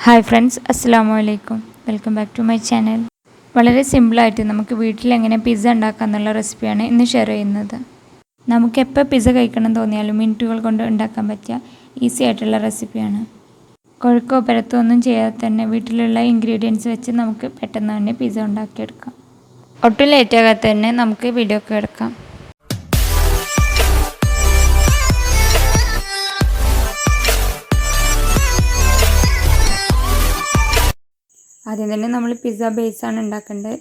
Hi friends, അസ്സലാമു അലൈക്കും. Welcome back to my channel. വളരെ സിമ്പിളായിട്ട് നമുക്ക് വീട്ടിൽ എങ്ങനെ പിസ്സ ഉണ്ടാക്കാം എന്നുള്ള റെസിപ്പിയാണ് ഇന്ന് ഷെയർ ചെയ്യുന്നത്. നമുക്ക് എപ്പോൾ പിസ്സ കഴിക്കണം തോന്നിയാലും മിനിറ്റുകൾ കൊണ്ട് ഉണ്ടാക്കാൻ പറ്റിയ ഈസി ആയിട്ടുള്ള റെസിപ്പിയാണ്. കൊഴുക്കോ പരത്തോ ഒന്നും ചെയ്യാതെ തന്നെ വീട്ടിലുള്ള ഇൻഗ്രീഡിയൻസ് വെച്ച് നമുക്ക് പെട്ടെന്ന് തന്നെ പിസ്സ ഉണ്ടാക്കിയെടുക്കാം. ഒട്ടും ലേറ്റാകാതെ തന്നെ നമുക്ക് വീഡിയോക്ക് എടുക്കാം. ആദ്യം തന്നെ നമ്മൾ പിസ്സ ബേസാണ് ഉണ്ടാക്കേണ്ടത്.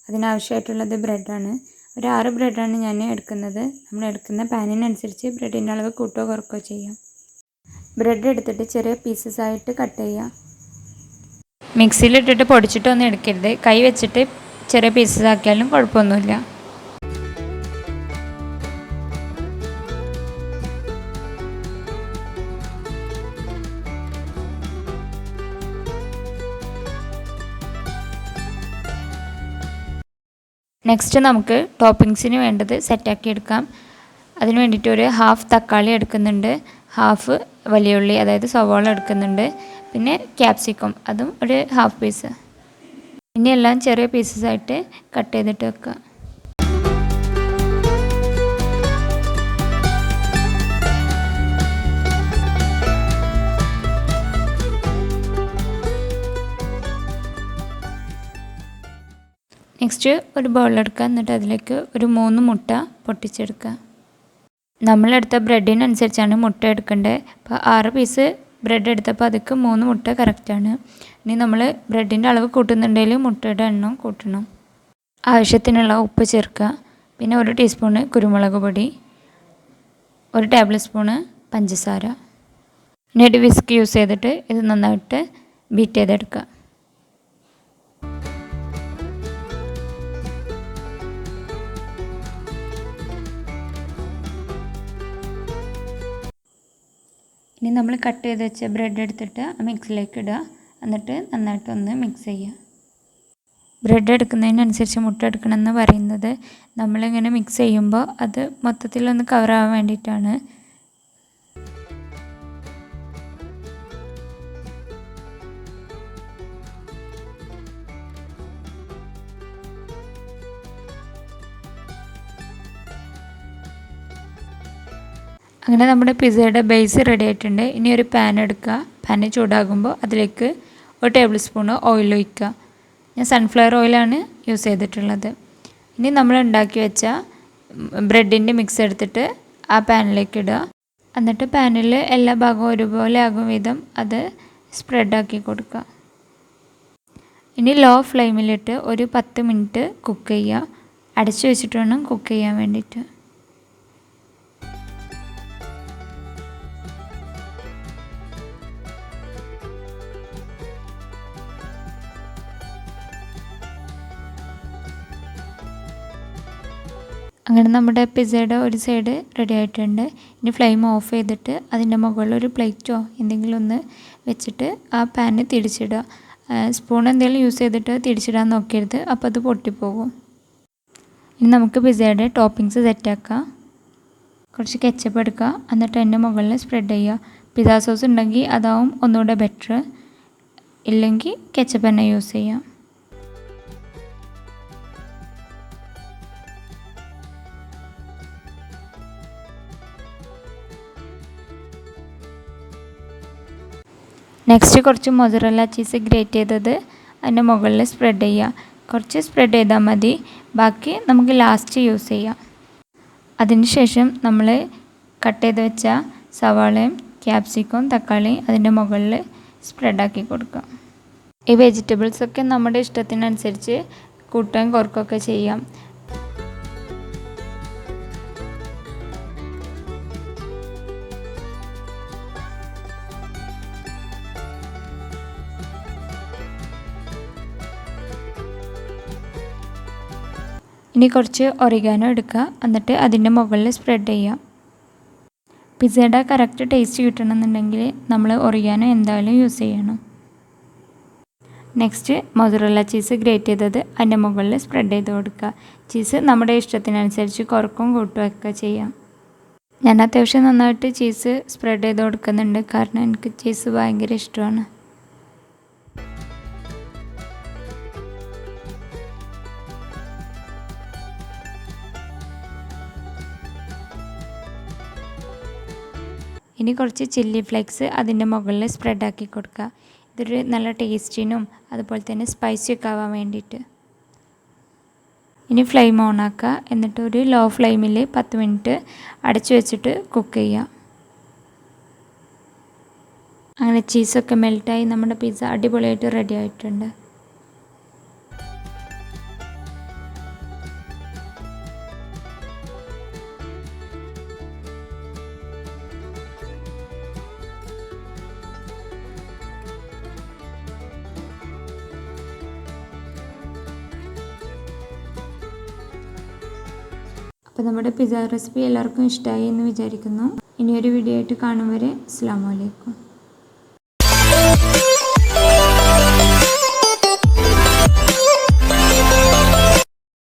അതിനാവശ്യമായിട്ടുള്ളത് ബ്രെഡാണ്. ഒരു 6 ബ്രെഡാണ് ഞാൻ എടുക്കുന്നത്. നമ്മൾ എടുക്കുന്ന പാനിനനുസരിച്ച് ബ്രെഡിൻ്റെ അളവ് കൂട്ടുകയോ കുറക്കുകയോ ചെയ്യാം. ബ്രെഡ് എടുത്തിട്ട് ചെറിയ പീസസ് ആയിട്ട് കട്ട് ചെയ്യുക. മിക്സിയിലിട്ടിട്ട് പൊടിച്ചിട്ടൊന്നും എടുക്കരുത്. കൈ വെച്ചിട്ട് ചെറിയ പീസസ് ആക്കിയാലും കുഴപ്പമൊന്നുമില്ല. നെക്സ്റ്റ് നമുക്ക് ടോപ്പിങ്സിന് വേണ്ടത് സെറ്റാക്കി എടുക്കാം. അതിന് വേണ്ടിയിട്ട് ഒരു ഹാഫ് തക്കാളി എടുക്കുന്നുണ്ട്, ഹാഫ് വലിയ ഉള്ളി അതായത് സവാള എടുക്കുന്നുണ്ട്, പിന്നെ ക്യാപ്സിക്കം അതും ഒരു ഹാഫ് പീസ്. ഇനി എല്ലാം ചെറിയ പീസസ് ആയിട്ട് കട്ട് ചെയ്തിട്ട് വെക്കുക. നെക്സ്റ്റ് ഒരു ബൗളെടുക്കുക. എന്നിട്ട് അതിലേക്ക് ഒരു 3 മുട്ട പൊട്ടിച്ചെടുക്കുക. നമ്മളെടുത്ത ബ്രെഡിനനുസരിച്ചാണ് മുട്ട എടുക്കേണ്ടത്. അപ്പോൾ 6 പീസ് ബ്രെഡ് എടുത്തപ്പോൾ അതിക്ക് 3 മുട്ട കറക്റ്റാണ്. ഇനി നമ്മൾ ബ്രെഡിൻ്റെ അളവ് കൂട്ടുന്നുണ്ടെങ്കിൽ മുട്ടയുടെ എണ്ണം കൂട്ടണം. ആവശ്യത്തിനുള്ള ഉപ്പ് ചേർക്കുക. പിന്നെ 1 ടീസ്പൂണ് കുരുമുളക് പൊടി, 1 ടേബിൾ സ്പൂണ് പഞ്ചസാര. ഇനി ഒരു വിസ്ക് യൂസ് ചെയ്തിട്ട് ഇത് നന്നായിട്ട് ബീറ്റ് ചെയ്തെടുക്കുക. ഇനി നമ്മൾ കട്ട് ചെയ്ത് വെച്ച ബ്രെഡ് എടുത്തിട്ട് ആ മിക്സിലേക്ക് ഇടുക. എന്നിട്ട് നന്നായിട്ടൊന്ന് മിക്സ് ചെയ്യുക. ബ്രെഡ് എടുക്കുന്നതിനനുസരിച്ച് മുട്ട എടുക്കണമെന്ന് പറയുന്നത് നമ്മളിങ്ങനെ മിക്സ് ചെയ്യുമ്പോൾ അത് മൊത്തത്തിലൊന്ന് കവറാകാൻ വേണ്ടിയിട്ടാണ്. അങ്ങനെ നമ്മുടെ പിസ്സയുടെ ബേസ് റെഡി ആയിട്ടുണ്ട്. ഇനി ഒരു പാൻ എടുക്കുക. പാന് ചൂടാകുമ്പോൾ അതിലേക്ക് 1 ടേബിൾ സ്പൂണ് ഓയിൽ ഒഴിക്കുക. ഞാൻ സൺഫ്ലവർ ഓയിലാണ് യൂസ് ചെയ്തിട്ടുള്ളത്. ഇനി നമ്മൾ ഉണ്ടാക്കി വെച്ച ബ്രെഡിൻ്റെ മിക്സ് എടുത്തിട്ട് ആ പാനിലേക്ക് ഇടുക. എന്നിട്ട് പാനിൽ എല്ലാ ഭാഗവും ഒരുപോലെ ആകും വിധം അത് സ്പ്രെഡാക്കി കൊടുക്കുക. ഇനി ലോ ഫ്ലെയിമിലിട്ട് ഒരു 10 മിനിറ്റ് കുക്ക് ചെയ്യുക. അടച്ചു വെച്ചിട്ട് വേണം കുക്ക് ചെയ്യാൻ വേണ്ടിയിട്ട്. അങ്ങനെ നമ്മുടെ പിസ്സയുടെ ഒരു സൈഡ് റെഡി ആയിട്ടുണ്ട്. ഇനി ഫ്ലെയിം ഓഫ് ചെയ്തിട്ട് അതിൻ്റെ മുകളിൽ ഒരു പ്ലേറ്റോ എന്തെങ്കിലും ഒന്ന് വെച്ചിട്ട് ആ പാന് തിരിച്ചിടുക. സ്പൂൺ എന്തെങ്കിലും യൂസ് ചെയ്തിട്ട് തിരിച്ചിടാൻ നോക്കരുത്, അപ്പോൾ അത് പൊട്ടിപ്പോകും. ഇനി നമുക്ക് പിസ്സയുടെ ടോപ്പിങ്സ് സെറ്റാക്കാം. കുറച്ച് കെച്ചപ്പ് എടുക്കുക. എന്നിട്ട് അതിൻ്റെ മുകളിൽ സ്പ്രെഡ് ചെയ്യുക. പിസ്സ സോസ് ഉണ്ടെങ്കിൽ അതാവും ഒന്നുകൂടെ ബെറ്റർ, ഇല്ലെങ്കിൽ കെച്ചപ്പ് തന്നെ യൂസ് ചെയ്യാം. നെക്സ്റ്റ് കുറച്ച് മൊസറല്ല ചീസ് ഗ്രേറ്റ് ചെയ്തത് അതിൻ്റെ മുകളിൽ സ്പ്രെഡ് ചെയ്യുക. കുറച്ച് സ്പ്രെഡ് ചെയ്താൽ മതി, ബാക്കി നമുക്ക് ലാസ്റ്റ് യൂസ് ചെയ്യാം. അതിനുശേഷം നമ്മൾ കട്ട് ചെയ്ത് വെച്ച സവാളയും ക്യാപ്സിക്കവും തക്കാളിയും അതിൻ്റെ മുകളിൽ സ്പ്രെഡാക്കി കൊടുക്കുക. ഈ വെജിറ്റബിൾസൊക്കെ നമ്മുടെ ഇഷ്ടത്തിനനുസരിച്ച് കൂട്ടാൻ കുറക്കുകയൊക്കെ ചെയ്യാം. ഇനി കുറച്ച് ഒറിഗാനോ എടുക്കുക. എന്നിട്ട് അതിൻ്റെ മുകളിൽ സ്പ്രെഡ് ചെയ്യുക. പിസ്സയുടെ കറക്റ്റ് ടേസ്റ്റ് കിട്ടണമെന്നുണ്ടെങ്കിൽ നമ്മൾ ഒറിഗാനോ എന്തായാലും യൂസ് ചെയ്യണം. നെക്സ്റ്റ് മൊസറല്ല ചീസ് ഗ്രേറ്റ് ചെയ്തത് അതിൻ്റെ മുകളിൽ സ്പ്രെഡ് ചെയ്ത് കൊടുക്കുക. ചീസ് നമ്മുടെ ഇഷ്ടത്തിനനുസരിച്ച് കുറക്കും കൂട്ടുകയൊക്കെ ചെയ്യാം. ഞാൻ അത്യാവശ്യം നന്നായിട്ട് ചീസ് സ്പ്രെഡ് ചെയ്ത് കൊടുക്കുന്നുണ്ട്, കാരണം എനിക്ക് ചീസ് ഭയങ്കര ഇഷ്ടമാണ്. ഇനി കുറച്ച് ചില്ലി ഫ്ലേക്സ് അതിൻ്റെ മുകളിൽ സ്പ്രെഡാക്കി കൊടുക്കുക. ഇതൊരു നല്ല ടേസ്റ്റിനും അതുപോലെ തന്നെ സ്പൈസിയൊക്കെ ആവാൻ വേണ്ടിയിട്ട്. ഇനി ഫ്ലെയിം ഓൺ ആക്കുക. എന്നിട്ട് ഒരു ലോ ഫ്ലെയിമിൽ 10 മിനിറ്റ് അടച്ചു വെച്ചിട്ട് കുക്ക് ചെയ്യുക. അങ്ങനെ ചീസൊക്കെ മെൽറ്റായി നമ്മുടെ പിസ്സ അടിപൊളിയായിട്ട് റെഡി ആയിട്ടുണ്ട്. അപ്പോൾ നമ്മുടെ പിസ്സ റെസിപ്പി എല്ലാവർക്കും ഇഷ്ടമായി എന്ന് വിചാരിക്കുന്നു. ഇനിയൊരു വീഡിയോ ആയിട്ട് കാണും വരെ അസ്സലാമു അലൈക്കും.